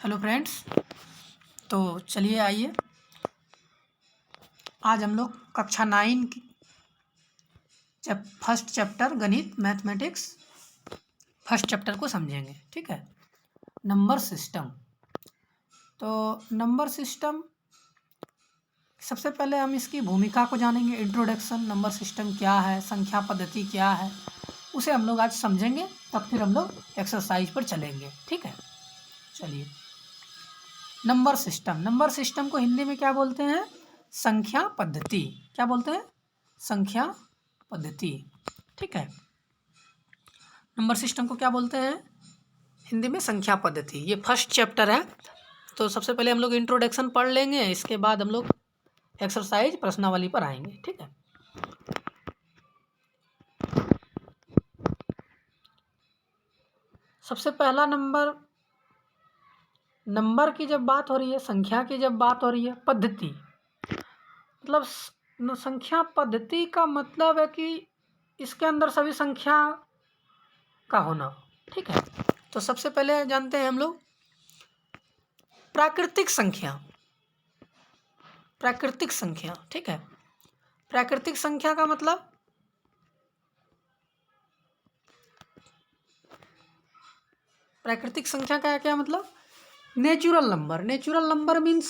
Hello friends. तो चलिए आइए, आज हम लोग कक्षा 9 की फर्स्ट चैप्टर गणित मैथमेटिक्स फर्स्ट चैप्टर को समझेंगे। ठीक है, नंबर सिस्टम। तो नंबर सिस्टम, सबसे पहले हम इसकी भूमिका को जानेंगे। इंट्रोडक्शन, नंबर सिस्टम क्या है, संख्या पद्धति क्या है, उसे हम लोग आज समझेंगे। तब फिर हम लोग एक्सरसाइज पर चलेंगे। ठीक है, चलिए। नंबर सिस्टम को हिंदी में क्या बोलते हैं? संख्या पद्धति। क्या बोलते हैं? संख्या पद्धति। ठीक है, नंबर सिस्टम को क्या बोलते हैं हिंदी में? संख्या पद्धति। ये फर्स्ट चैप्टर है, तो सबसे पहले हम लोग इंट्रोडक्शन पढ़ लेंगे, इसके बाद हम लोग एक्सरसाइज प्रश्नावली पर आएंगे। ठीक है, सबसे पहला नंबर की जब बात हो रही है, संख्या की जब बात हो रही है, पद्धति मतलब संख्या पद्धति का मतलब है कि इसके अंदर सभी संख्या का होना। ठीक है, तो सबसे पहले जानते हैं हम लोग प्राकृतिक संख्या। प्राकृतिक संख्या, ठीक है, प्राकृतिक संख्या का मतलब प्राकृतिक संख्या का क्या मतलब? Natural number. Natural number means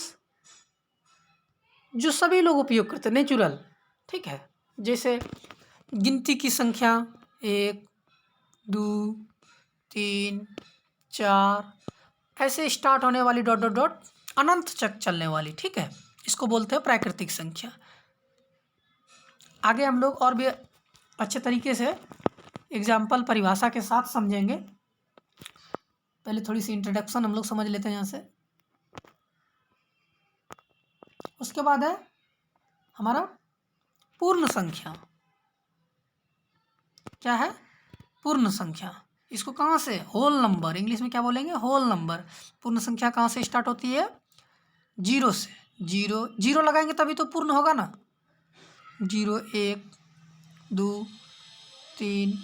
जो सभी लोग उपयोग करते हैं, नेचुरल। ठीक है, जैसे गिनती की संख्या 1 2 3 4 ऐसे स्टार्ट होने वाली डॉट डॉट डॉट अनंत तक चलने वाली। ठीक है, इसको बोलते हैं प्राकृतिक संख्या। आगे हम लोग और भी अच्छे तरीके से एग्जाम्पल परिभाषा के साथ समझेंगे। पहले थोड़ी सी इंट्रोडक्शन हम लोग समझ लेते हैं यहाँ से। उसके बाद है हमारा पूर्ण संख्या। क्या है? पूर्ण संख्या। इसको कहाँ से? होल नंबर, इंग्लिश में क्या बोलेंगे? Whole number. पूर्ण संख्या कहाँ से स्टार्ट होती है? 0 से। जीरो लगाएंगे तभी तो पूर्ण होगा ना। 0 1 2 3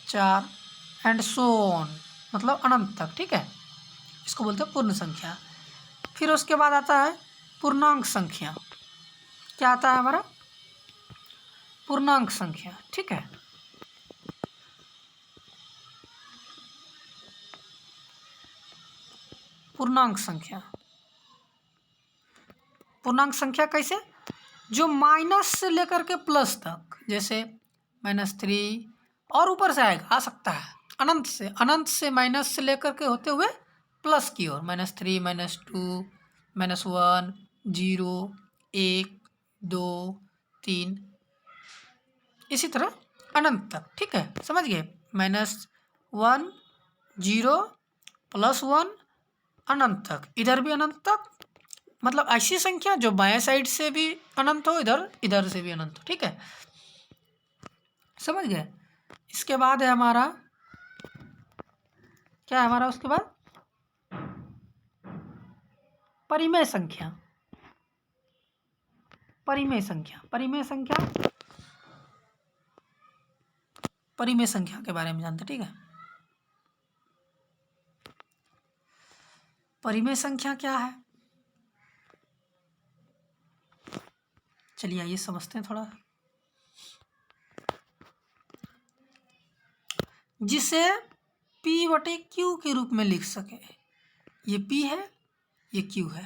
4 एंड सो ऑन, मतलब अनंत तक। ठीक है, इसको बोलते हैं पूर्ण संख्या। फिर उसके बाद आता है पूर्णांक संख्या। क्या आता है हमारा? पूर्णांक संख्या। ठीक है, पूर्णांक संख्या। पूर्णांक संख्या कैसे? जो माइनस से लेकर के प्लस तक, जैसे -3 और ऊपर से आएगा, आ सकता है अनंत से माइनस से लेकर के होते हुए प्लस की ओर, -3 -2 -1 0 1 2 3 इसी तरह अनंत तक। ठीक है, समझ गए? -1 0 +1 अनंत तक, इधर भी अनंत तक, मतलब ऐसी संख्या जो बाएं साइड से भी अनंत हो, इधर से भी अनंत हो। ठीक है, समझ गए? इसके बाद है हमारा क्या है हमारा? उसके बाद परिमेय संख्या। परिमेय संख्या, परिमेय संख्या, परिमेय संख्या के बारे में जानते। ठीक है, परिमेय संख्या क्या है? चलिए आइए समझते हैं थोड़ा। जिसे P/Q के रूप में लिख सके। ये P है, ये Q है।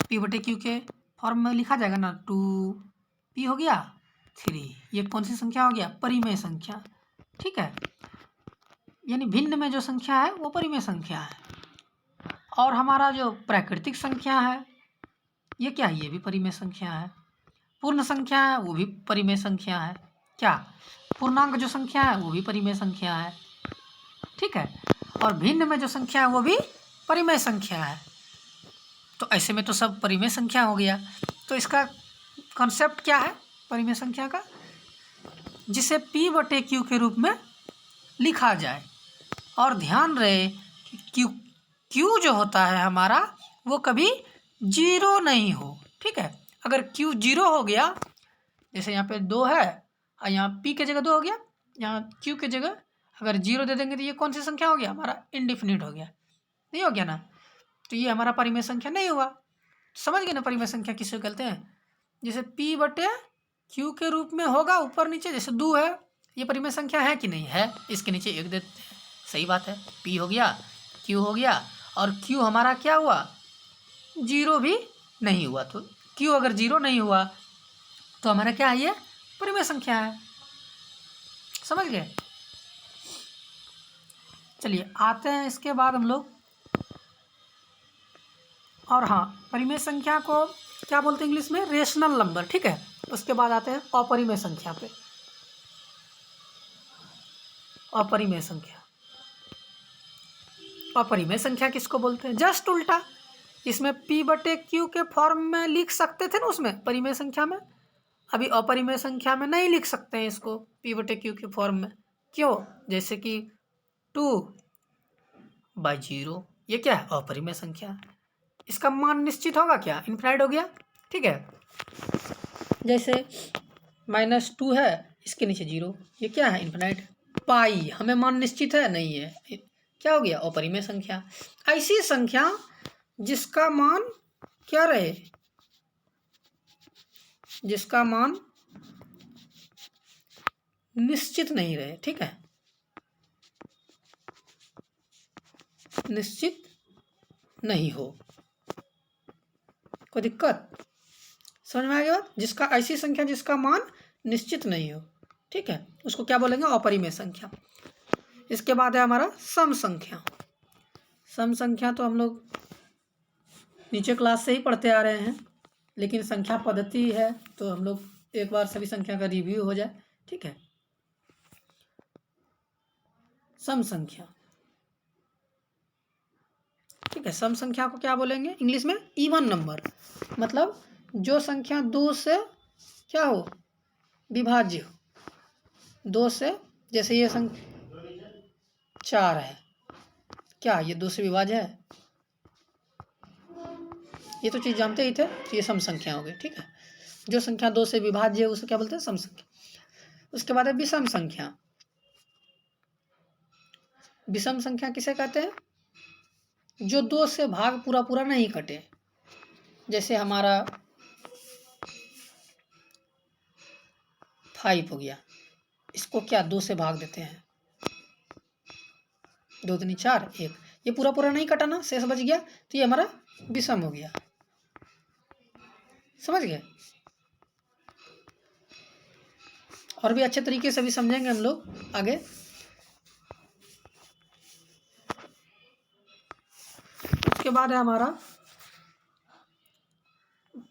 P/Q के फॉर्म में लिखा जाएगा ना। 2P हो गया 3। ये कौन सी संख्या हो गया? परिमेय संख्या। ठीक है, यानी भिन्न में जो संख्या है वो परिमेय संख्या है। और हमारा जो प्राकृतिक संख्या है ये क्या है? ये भी परिमेय संख्या है। पूर्ण संख्या है वो भी परिमेय संख्या है। क्या? पूर्णांक जो संख्या है वो भी परिमेय संख्या है। ठीक है, और भिन्न में जो संख्या है वो भी परिमेय संख्या है। तो ऐसे में तो सब परिमेय संख्या हो गया। तो इसका कॉन्सेप्ट क्या है परिमेय संख्या का? जिसे P/Q के रूप में लिखा जाए। और ध्यान रहे कि Q जो होता है हमारा वो कभी 0 नहीं हो। ठीक है, अगर Q 0 हो गया, जैसे यहाँ पे 2 है और यहाँ P के जगह 2 हो गया, यहाँ Q के जगह अगर 0 दे देंगे तो ये कौन सी संख्या हो गया? हमारा इनडिफिनिट हो गया, नहीं हो गया ना। तो ये हमारा परिमेय संख्या नहीं हुआ। समझ गए ना परिमेय संख्या किसे कहते हैं? जैसे p बटे q के रूप में होगा ऊपर नीचे, जैसे 2 है, ये परिमेय संख्या है कि नहीं है? इसके नीचे 1 देते हैं, सही बात है। p हो गया, q हो गया, और q हमारा क्या हुआ? 0 भी नहीं हुआ। तो q अगर 0 नहीं हुआ तो हमारा क्या है? ये परिमेय संख्या है। समझ गए? चलिए आते हैं इसके बाद हम लोग, और हाँ, परिमेय संख्या को क्या बोलते हैं इंग्लिश में? Rational number. ठीक है, उसके बाद आते हैं अपरिमेय संख्या पे। अपरिमेय संख्या, अपरिमेय संख्या किसको बोलते हैं? जस्ट उल्टा, इसमें p बटे q के फॉर्म में लिख सकते थे ना उसमें परिमेय संख्या में, अभी अपरिमेय संख्या में नहीं लिख सकते हैं इसको p बटे q के फॉर्म में। क्यों? जैसे कि 2/0, ये क्या है? अपरिमेय संख्या। इसका मान निश्चित होगा क्या? इनफाइनाइट हो गया। ठीक है, जैसे -2 है, इसके नीचे 0, ये क्या है? इनफाइनाइट। पाई हमें मान निश्चित है? नहीं है, क्या हो गया? अपरिमेय संख्या। ऐसी संख्या जिसका मान क्या रहे? जिसका मान निश्चित नहीं रहे। ठीक है, निश्चित नहीं हो, कोई दिक्कत? समझ में आ गया? जिसका ऐसी संख्या जिसका मान निश्चित नहीं हो, ठीक है, उसको क्या बोलेंगे? अपरिमेय संख्या। इसके बाद है हमारा सम संख्या। सम संख्या तो हम लोग नीचे क्लास से ही पढ़ते आ रहे हैं, लेकिन संख्या पद्धति है तो हम लोग एक बार सभी संख्या का रिव्यू हो जाए। ठीक है, सम संख्या। ठीक है, सम संख्या को क्या बोलेंगे इंग्लिश में? Even number. मतलब जो संख्या 2 से क्या हो? विभाज्य हो। 2 से, जैसे ये संख्या 4 है, क्या ये 2 से विभाज्य है? ये तो चीज़ जानते ही थे, तो ये सम संख्या हो गई। ठीक है, जो संख्या 2 से विभाज्य है उसे क्या बोलते हैं? सम संख्या। उसके बाद है विषम संख्या। विषम संख्या किसे कहते हैं? जो 2 से भाग पूरा पूरा नहीं कटे। जैसे हमारा 5 हो गया, इसको क्या 2 से भाग देते हैं? 2 दूनी 4, 1, ये पूरा पूरा नहीं कटा ना, शेष बच गया, तो ये हमारा विषम हो गया। समझ गए? और भी अच्छे तरीके से भी समझेंगे हम लोग आगे। उसके बाद है हमारा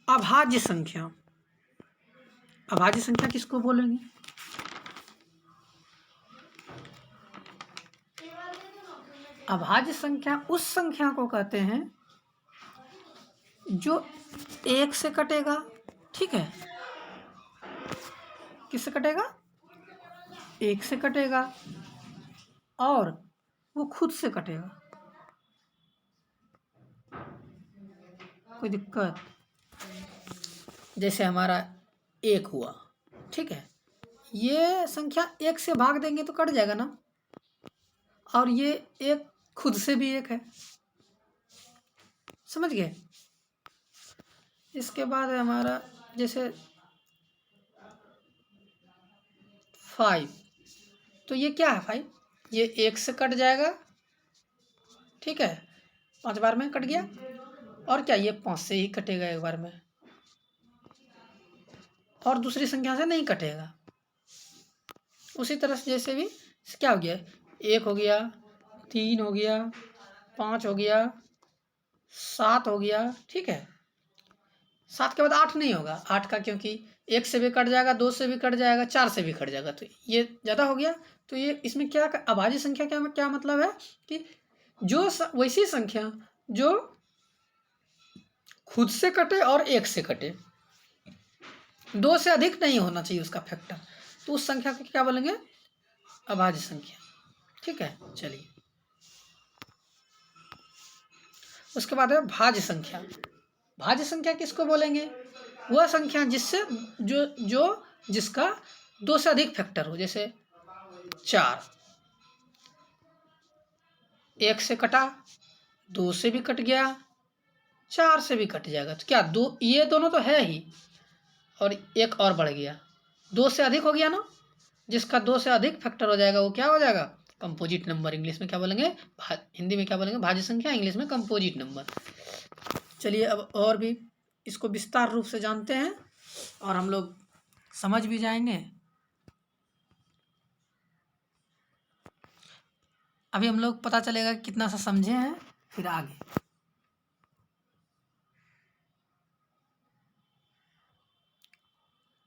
अभाज्य संख्या। अभाज्य संख्या किसको बोलेंगे? अभाज्य संख्या उस संख्या को कहते हैं जो 1 से कटेगा। ठीक है, किससे कटेगा? 1 से कटेगा, और वो खुद से कटेगा। कोई दिक्कत? जैसे हमारा 1 हुआ, ठीक है, ये संख्या 1 से भाग देंगे तो कट जाएगा ना, और ये 1 खुद से भी 1 है। समझ गए? इसके बाद है हमारा जैसे 5, तो ये क्या है? 5 ये 1 से कट जाएगा। ठीक है, 5 बार में कट गया, और क्या ये 5 से ही कटेगा एक बार में, और दूसरी संख्या से नहीं कटेगा। उसी तरह से जैसे भी क्या हो गया? 1 हो गया, 3 हो गया, 5 हो गया, 7 हो गया। ठीक है, 7 के बाद 8 नहीं होगा, 8 का क्योंकि 1 से भी कट जाएगा, 2 से भी कट जाएगा, 4 से भी कट जाएगा, तो ये ज़्यादा हो गया। तो ये इसमें क्या अभाज्य संख्या क्या मतलब है कि जो वैसी संख्या जो खुद से कटे और 1 से कटे, 2 से अधिक नहीं होना चाहिए उसका फैक्टर, तो उस संख्या को क्या बोलेंगे? अभाज्य संख्या। ठीक है, चलिए उसके बाद है भाज्य संख्या। भाज्य संख्या किसको बोलेंगे? वह संख्या जिससे जिसका 2 से अधिक फैक्टर हो। जैसे 4, 1 से कटा, 2 से भी कट गया, 4 से भी कट जाएगा। तो क्या दो, ये दोनों तो है ही, और एक और बढ़ गया, 2 से अधिक हो गया ना। जिसका 2 से अधिक फैक्टर हो जाएगा वो क्या हो जाएगा? Composite number. इंग्लिश में क्या बोलेंगे? हिंदी में क्या बोलेंगे? भाज्य संख्या, इंग्लिश में कंपोजिट नंबर। चलिए अब और भी इसको विस्तार रूप से जानते हैं और हम लोग समझ भी जाएंगे। अभी हम लोग पता चलेगा कितना सा समझे हैं, फिर आगे।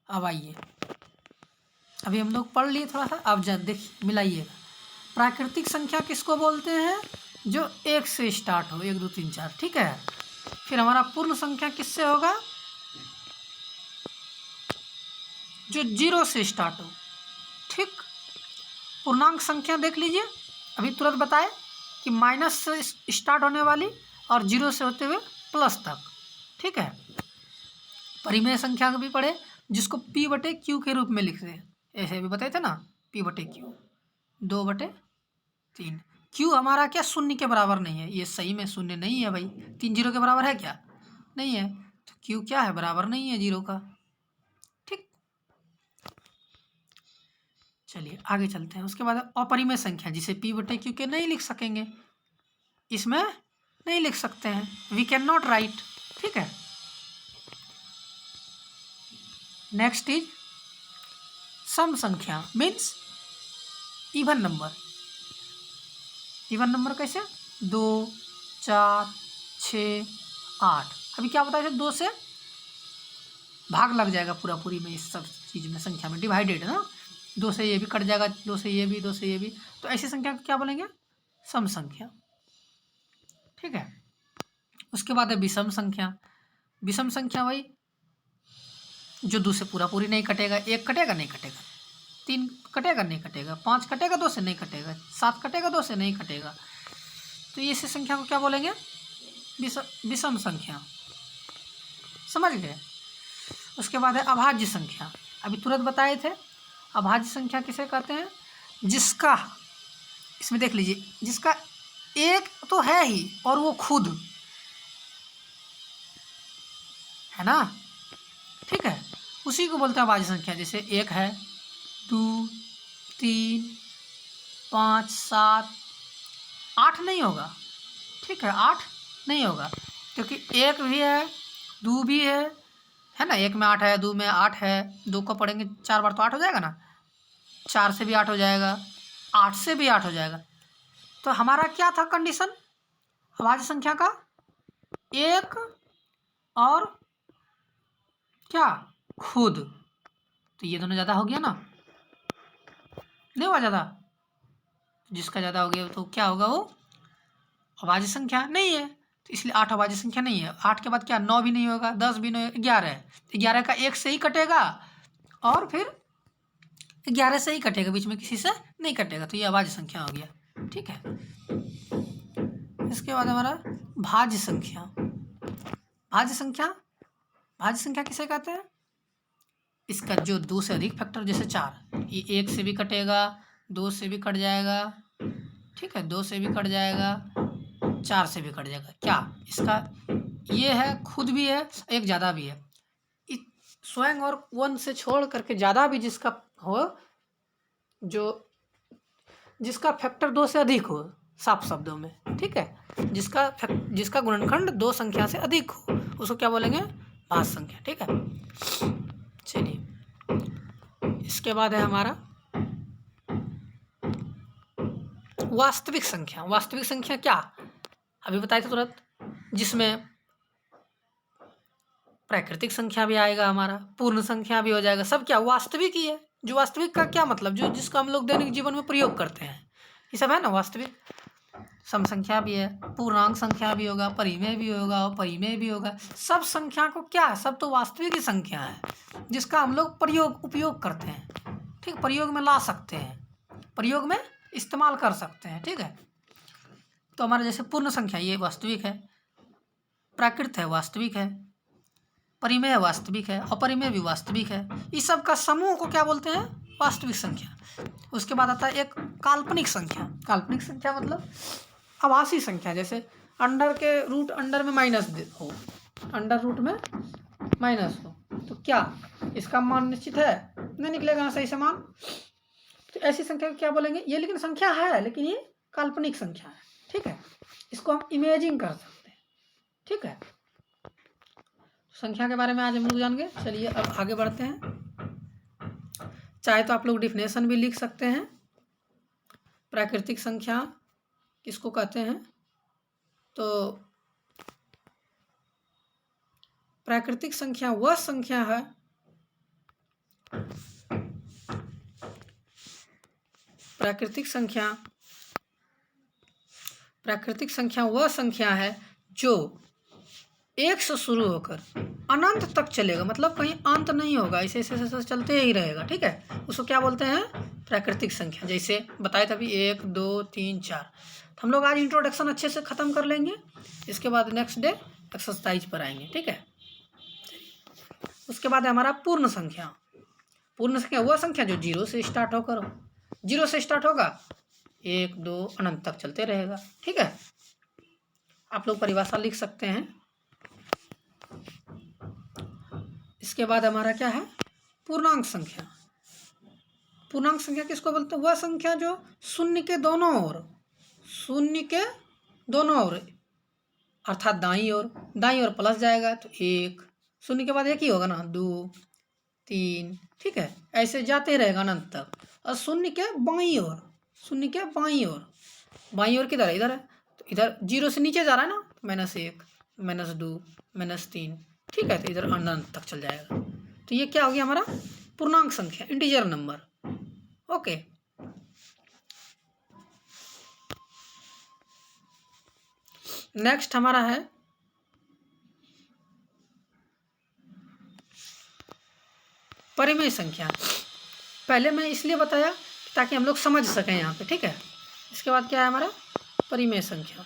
अब आइए, अभी हम लोग पढ़ लिए थोड़ा सा, अब देखिए मिलाइएगा। प्राकृतिक संख्या किसको बोलते हैं? जो 1 से स्टार्ट हो, 1 2 3 4, ठीक है। फिर हमारा पूर्ण संख्या किससे होगा? जो 0 से स्टार्ट हो, ठीक। पूर्णांक संख्या देख लीजिए, अभी तुरंत बताए कि माइनस से स्टार्ट होने वाली और 0 से होते हुए प्लस तक, ठीक है। परिमेय संख्या भी पढ़े, जिसको P/Q के रूप में लिखते हैं, ऐसे भी बताए थे ना, P/Q 2/3। Q हमारा क्या शून्य के बराबर नहीं है, ये सही में शून्य नहीं है भाई। 3 0 के बराबर है क्या? नहीं है, तो Q क्या है? बराबर नहीं है 0 का, ठीक। चलिए आगे चलते हैं। उसके बाद अपरिमेय संख्या, जिसे P/Q के नहीं लिख सकेंगे, इसमें नहीं लिख सकते हैं, वी कैन नॉट राइट, ठीक है। नेक्स्ट इज सम संख्या, means even number. Even number कैसे? 2 4 6 8। अभी क्या बताया था? 2 से भाग लग जाएगा पूरा पूरी में, इस सब चीज़ में, संख्या में डिवाइडेड है ना। 2 से ये भी कट जाएगा, 2 से ये भी, 2 से ये भी, तो ऐसी संख्या को क्या बोलेंगे? सम संख्या, ठीक है। उसके बाद है विषम संख्या। विषम संख्या वही जो 2 से पूरा पूरी नहीं कटेगा, 1 कटेगा नहीं कटेगा, 3 कटेगा नहीं कटेगा, 5 कटेगा 2 से नहीं कटेगा, 7 कटेगा 2 से नहीं कटेगा, तो ये संख्या को क्या बोलेंगे? विषम संख्या, समझ गए। उसके बाद है अभाज्य संख्या। अभी तुरंत बताए थे, अभाज्य संख्या किसे कहते हैं? जिसका, इसमें देख लीजिए, जिसका एक तो है ही और वो खुद है ना, ठीक है, उसी को बोलते हैं अभाज्य संख्या। जैसे 1 है, 2 3 5 7 8 नहीं होगा, ठीक है, 8 नहीं होगा, क्योंकि 1 भी है, 2 भी है ना। 1 में 8 है, 2 में 8 है, 2 को पढ़ेंगे 4 बार तो 8 हो जाएगा ना, 4 से भी 8 हो जाएगा, 8 से भी 8 हो जाएगा। तो हमारा क्या था कंडीशन अभाज्य संख्या का? 1 और क्या? खुद। तो ये दोनों ज़्यादा हो गया ना, नहीं हुआ ज़्यादा? जिसका ज़्यादा हो गया तो क्या होगा? वो अभाज्य संख्या नहीं है, तो इसलिए 8 अभाज्य संख्या नहीं है। 8 के बाद क्या? 9 भी नहीं होगा, 10 भी नहीं, 11 है, 11 का 1 से ही कटेगा और फिर 11 से ही कटेगा, बीच में किसी से नहीं कटेगा, तो ये अभाज्य संख्या हो गया, ठीक है। इसके बाद हमारा भाज्य संख्या। भाज्य संख्या, भाज्य संख्या किसे कहते हैं? इसका जो 2 से अधिक फैक्टर, जैसे 4, ये 1 से भी कटेगा, 2 से भी कट जाएगा, ठीक है, 2 से भी कट जाएगा, 4 से भी कट जाएगा। क्या इसका ये है, खुद भी है, एक ज़्यादा भी है। स्वयं और 1 से छोड़ करके ज़्यादा भी जिसका हो, जो जिसका फैक्टर 2 से अधिक हो, साफ शब्दों में, ठीक है, जिसका गुणनखंड 2 संख्या से अधिक हो, उसको क्या बोलेंगे? भाज्य संख्या, ठीक है। चलिए इसके बाद है हमारा वास्तविक संख्या। वास्तविक संख्या क्या? अभी बताए थे तुरंत, जिसमें प्राकृतिक संख्या भी आएगा, हमारा पूर्ण संख्या भी हो जाएगा, सब क्या वास्तविक ही है। जो वास्तविक का क्या मतलब? जो जिसका हम लोग दैनिक जीवन में प्रयोग करते हैं, ये सब है ना वास्तविक। सम संख्या भी है, पूर्णांक संख्या भी होगा, परिमेय भी होगा, अपरिमेय भी होगा। सब संख्या को क्या है? सब तो वास्तविक ही संख्या है, जिसका हम लोग उपयोग करते हैं, ठीक, प्रयोग में ला सकते हैं, प्रयोग में इस्तेमाल कर सकते हैं, ठीक है। तो हमारा जैसे पूर्ण संख्या, ये वास्तविक है, प्राकृत है, वास्तविक है, परिमेय वास्तविक है, अपरिमेय भी वास्तविक है। इस सब का समूह को क्या बोलते हैं? वास्तविक संख्या। उसके बाद आता है एक काल्पनिक संख्या। काल्पनिक संख्या मतलब आभासी संख्या। जैसे अंडर के रूट अंडर में माइनस हो, अंडर रूट में माइनस हो, तो क्या इसका मान निश्चित है? नहीं निकलेगा ना सही से मान। तो ऐसी संख्या को क्या बोलेंगे? ये लेकिन संख्या है, लेकिन ये काल्पनिक संख्या है, ठीक है, इसको हम इमेजिंग कर सकते हैं, ठीक है। संख्या के बारे में आज हम लोग जान गए। चलिए अब आगे बढ़ते हैं। चाहे तो आप लोग डिफिनेशन भी लिख सकते हैं। प्राकृतिक संख्या किसको कहते हैं? तो प्राकृतिक संख्या वह संख्या है प्राकृतिक संख्या वह संख्या है जो 1 से शुरू होकर अनंत तक चलेगा, मतलब कहीं अंत नहीं होगा, ऐसे ऐसे चलते ही रहेगा, ठीक है। उसको क्या बोलते हैं? प्राकृतिक संख्या। जैसे बताए थे अभी 1 2 3 4। तो हम लोग आज इंट्रोडक्शन अच्छे से ख़त्म कर लेंगे, इसके बाद नेक्स्ट डे एक्सरसाइज पर आएंगे, ठीक है। उसके बाद है हमारा पूर्ण संख्या। पूर्ण संख्या वह संख्या जो 0 से स्टार्ट होकर 0 से स्टार्ट होगा, 1 2 अनंत तक चलते रहेगा, ठीक है। आप लोग परिभाषा लिख सकते हैं। इसके बाद हमारा क्या है? पूर्णांक संख्या। पूर्णांक संख्या किसको बोलते हैं? वह संख्या जो शून्य के दोनों ओर अर्थात दाईं ओर प्लस जाएगा तो 1, शून्य के बाद 1 ही होगा ना, 2 3, ठीक है, ऐसे जाते रहेगा अनंत तक। और शून्य के बाईं ओर किधर है? इधर है, तो इधर 0 से नीचे जा रहा है ना, -1 -2 -3, ठीक है, तो इधर अनंत तक चल जाएगा। तो ये क्या हो गया हमारा? पूर्णांक संख्या, इंटीजर नंबर, ओके। नेक्स्ट हमारा है परिमेय संख्या। पहले मैं इसलिए बताया ताकि हम लोग समझ सकें यहाँ पे, ठीक है। इसके बाद क्या है हमारा? परिमेय संख्या।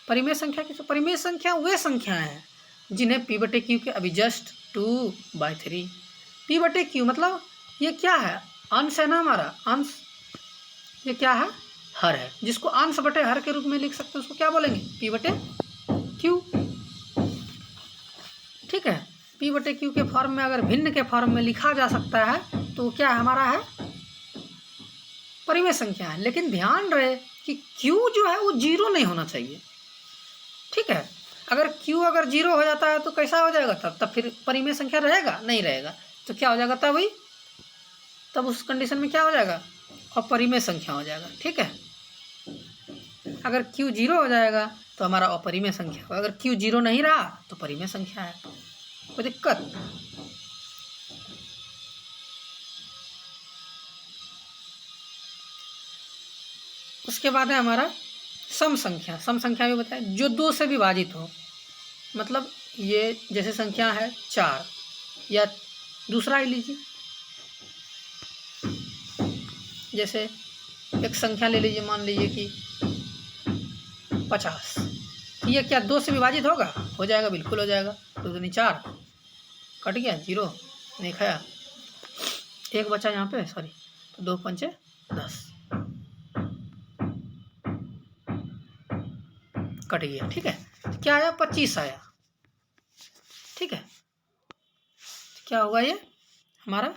परिमेय संख्या किस? परिमेय संख्या वे संख्याएं हैं जिन्हें P/Q के अभी जस्ट 2/3। P/Q मतलब ये क्या है? अंश है ना हमारा, अंश। ये क्या है? हर है, जिसको अंश बटे हर के रूप में लिख सकते हैं, उसको क्या बोलेंगे? P/Q, ठीक है। P/Q के फॉर्म में अगर भिन्न के फॉर्म में लिखा जा सकता है तो क्या हमारा है? परिमेय संख्या है। लेकिन ध्यान रहे कि Q जो है वो 0 नहीं होना चाहिए, ठीक है। अगर Q अगर 0 हो जाता है तो कैसा हो जाएगा? तब फिर परिमेय संख्या रहेगा? नहीं रहेगा। तो क्या हो जाएगा तब उस कंडीशन में क्या हो जाएगा? अपरिमेय संख्या हो जाएगा, ठीक है। अगर Q 0 हो जाएगा तो हमारा अपरिमेय संख्या होगा। अगर Q 0 नहीं रहा तो परिमेय संख्या है, कोई दिक्कत? उसके बाद है हमारा सम संख्या। सम संख्या भी बताए जो 2 से विभाजित हो, मतलब ये जैसे संख्या है 4, या दूसरा ही लीजिए, जैसे एक संख्या ले लीजिए, मान लीजिए कि 50। ये क्या 2 से विभाजित होगा? हो जाएगा, बिल्कुल हो जाएगा। 2 दूनी 4, कट गया, 0 नहीं खाया, 1 बचा यहाँ पे, सॉरी, तो 2 पंचे 10, कट गया, ठीक है। तो क्या आया? 25 आया, ठीक है। तो क्या होगा? ये हमारा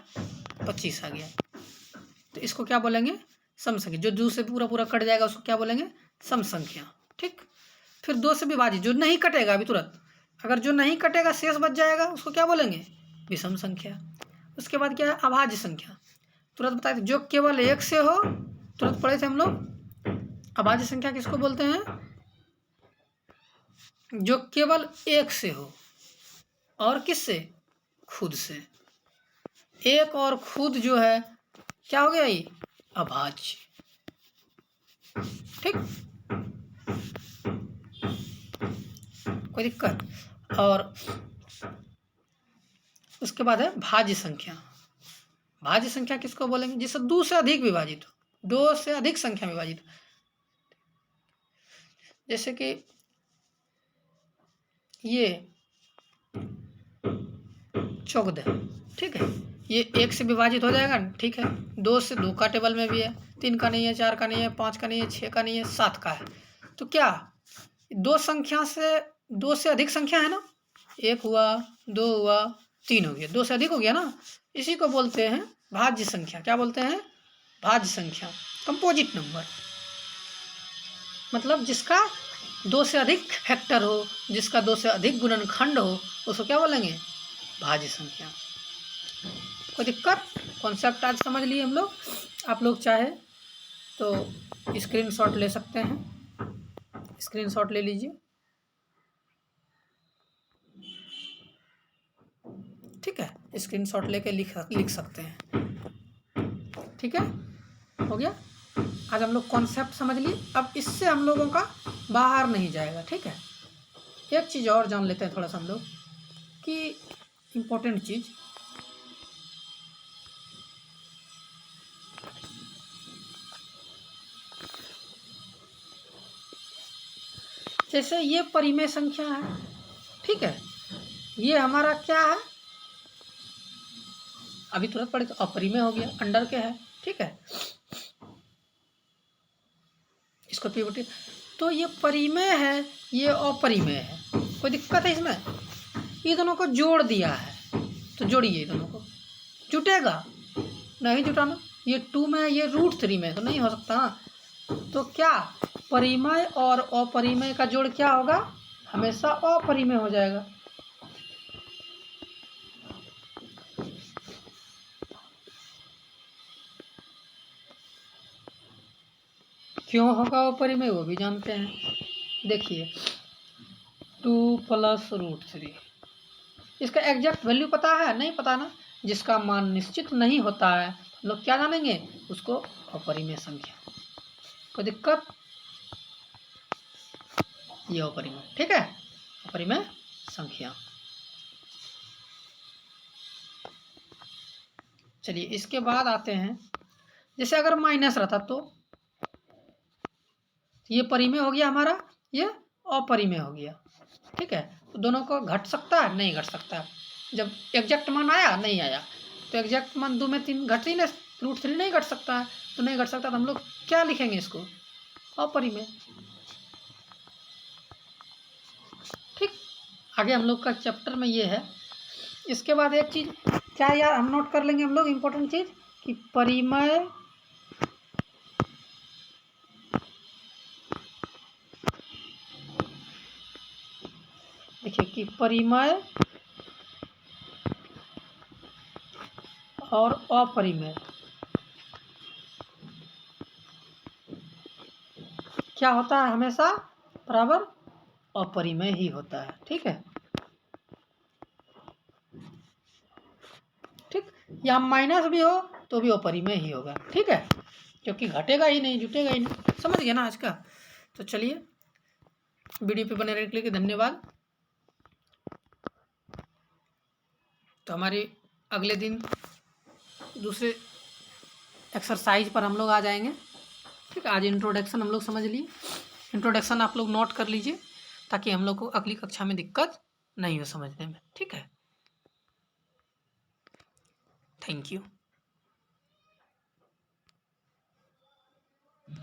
25 आ गया। तो इसको क्या बोलेंगे? सम संख्या। जो 2 से पूरा कट जाएगा उसको क्या बोलेंगे? सम संख्या, ठीक। फिर 2 से विभाजित जो नहीं कटेगा अभी तुरंत, अगर जो नहीं कटेगा शेष बच जाएगा उसको क्या बोलेंगे? विषम संख्या। उसके बाद क्या है? अभाज्य संख्या। तुरंत बताए थे जो केवल 1 से हो, तुरंत पढ़े थे हम लोग। अभाज्य संख्या किसको बोलते हैं? जो केवल 1 से हो, और किससे? खुद से। 1 और खुद जो है क्या हो गया? ये अभाज्य, ठीक, कोई दिक्कत? और उसके बाद है भाज्य संख्या। भाज्य संख्या किसको बोलेंगे? जिससे 2 से अधिक विभाजित हो, 2 से अधिक संख्या विभाजित हो। जैसे कि ये 14, ठीक है, ये 1 से विभाजित हो जाएगा, ठीक है। 2 से 2 का टेबल में भी है, 3 का नहीं है, 4 का नहीं है, 5 का नहीं है, 6 का नहीं है, 7 का है। तो क्या दो से अधिक संख्या है ना, 1 हुआ, 2 हुआ, 3 हो गया, 2 से अधिक हो गया ना, इसी को बोलते हैं भाज्य संख्या। क्या बोलते हैं? भाज्य संख्या, कंपोजिट नंबर। मतलब जिसका 2 से अधिक फैक्टर हो, जिसका 2 से अधिक गुणनखंड हो, उसको क्या बोलेंगे? भाज्य संख्या। कोई दिक्कत? कॉन्सेप्ट आज समझ लिए हम लोग। आप लोग चाहे तो स्क्रीनशॉट ले सकते हैं, स्क्रीनशॉट ले लीजिए, ठीक है, स्क्रीनशॉट लेके लिख सकते हैं, ठीक है, हो गया। आज हम लोग कॉन्सेप्ट समझ लिए, अब इससे हम लोगों का बाहर नहीं जाएगा, ठीक है। एक चीज़ और जान लेते हैं थोड़ा सा हम लोग कि इम्पोर्टेंट चीज़, जैसे ये परिमेय संख्या है, ठीक है, ये हमारा क्या है, अभी तुरंत पढ़े तो अपरिमेय हो गया, अंडर के है, ठीक है, इसको पीवटी। तो ये परिमेय है, ये अपरिमेय है, कोई दिक्कत है इसमें? ये दोनों को जोड़ दिया है, तो जोड़िए दोनों को, जुटेगा? नहीं जुटाना, ये 2 में, ये √3 में, तो नहीं हो सकता ना। तो क्या परिमेय और अपरिमेय का जोड़ क्या होगा? हमेशा अपरिमेय हो जाएगा। क्यों होगा अपरिमेय, वो भी जानते हैं। देखिए 2 + √3, इसका एग्जैक्ट वैल्यू पता है? नहीं पता ना। जिसका मान निश्चित नहीं होता है लोग क्या जानेंगे? उसको अपरिमेय संख्या। कोई दिक्कत? ये अपरिमेय, ठीक है, अपरिमेय संख्या। चलिए इसके बाद आते हैं, जैसे अगर माइनस रहता तो ये परिमेय हो गया हमारा, ये अपरिमेय हो गया, ठीक है। तो दोनों को घट सकता है? नहीं घट सकता। जब एग्जैक्ट मान आया, नहीं आया, तो एग्जैक्ट मान 2 में 3 घट ही नहीं, √3 नहीं घट सकता है, तो नहीं घट सकता, तो हम लोग क्या लिखेंगे इसको? अपरिमेय, ठीक। आगे हम लोग का चैप्टर में ये है। इसके बाद एक चीज़ क्या यार हम नोट कर लेंगे हम लोग, इम्पोर्टेंट चीज़, कि परिमेय देखिए कि परिमेय और अपरिमेय क्या होता है? हमेशा बराबर अपरिमेय ही होता है, ठीक है, ठीक। या माइनस भी हो तो भी अपरिमेय ही होगा, ठीक है, क्योंकि घटेगा ही नहीं, जुटेगा ही नहीं। समझ गया ना आज का? तो चलिए वीडियो पे बने रहने के लिए धन्यवाद। तो हमारे अगले दिन दूसरे एक्सरसाइज पर हम लोग आ जाएंगे, ठीक है। आज इंट्रोडक्शन हम लोग समझ लिए, इंट्रोडक्शन आप लोग नोट कर लीजिए ताकि हम लोग को अगली कक्षा में दिक्कत नहीं हो समझने में, ठीक है। Thank you.